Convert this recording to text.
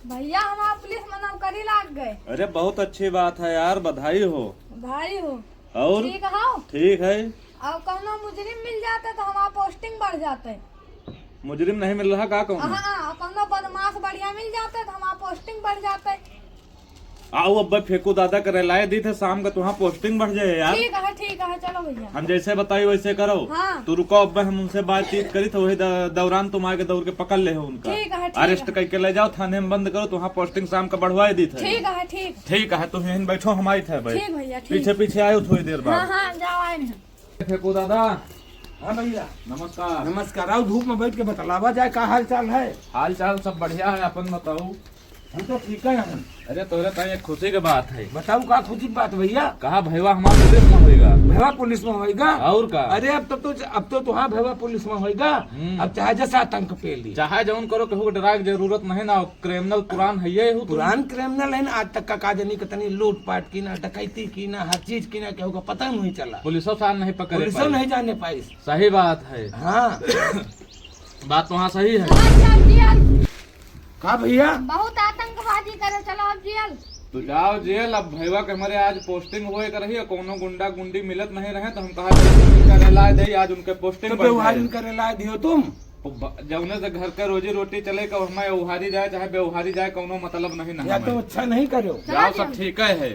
भैया हमारा पुलिस में नौकरी लाग गए। अरे बहुत अच्छी बात है यार, बधाई हो। भाई हो और ठीक हो। ठीक है। अब कौनो मुजरिम मिल जाते तो हमारा पोस्टिंग बढ़ जाते। मुजरिम नहीं मिल रहा का कौन? हाँ, कौनो बदमाश बढ़िया मिल जाते तो हमारा पोस्टिंग बढ़ जाते। आओ अब फेंकू दादा करे लाए दी थे शाम का, तुहाँ पोस्टिंग बढ़ जाए यार। ठीक है चलो भैया। हम जैसे बताई वैसे करो। हाँ। तू रुको, अब हम उनसे बातचीत करी तो वही दौरान तुम आके दौड़ के पकड़ ले हो उनका। ठीक है। अरेस्ट करके ले जाओ थाने में बंद करो, तुहाँ पोस्टिंग शाम का बढ़वाए दी थे। ठीक है, तुम यहीं बैठो, हमारी थे भाई। ठीक भैया ठीक। पीछे पीछे आयो थोड़ी देर बाद। हाँ जाओ आए नहीं। फेंकू दादा हाँ भैया नमस्कार। नमस्कार। आओ धूप में बैठ के बतलावा जाए का हाल चाल है। हाल चाल सब बढ़िया है, अपन बताओ। हम तो ठीक है। हम अरे तोरे तो एक खुशी की बात है। बताओ का खुशी की बात भैया। कहा भैया हमारा पुलिस में होएगा। भैया पुलिस में होएगा और का? अरे अब तो तुहाँ भैया पुलिस में होएगा। अब चाहे जैसा आतंक पे ली, चाहे जौन करो, केहू के डराए के जरूरत नहीं ना। क्रिमिनल पुरान है ये पुरान क्रिमिनल है ना। आज तक का काजनी कितनी लूट पाट की ना, डकैती की ना, हर चीज की ना, केहू का पता नहीं चला। पुलिसों साल नहीं पकड़े पुलिस पाई। नहीं जाने पाई। सही बात है। हाँ बात वहाँ सही है। का भैया बहुत आतंकवादी करे, चलो अब जेल। तो जाओ जेल। अब भैया के हमारे आज पोस्टिंग हुए कर रही है, कोनो गुंडा गुंडी मिलत नहीं रहे तो हम कहा करेला दे आज उनके पोस्टिंग तो बढ़ व्यवहार जाए। करे ला दियो तुम। जौने से घर का रोजी रोटी चले का हमें उहारी जाए चाहे बेउहारी जाए, कोनो मतलब नहीं या ना। तो अच्छा नहीं करो। जाओ सब ठीक है।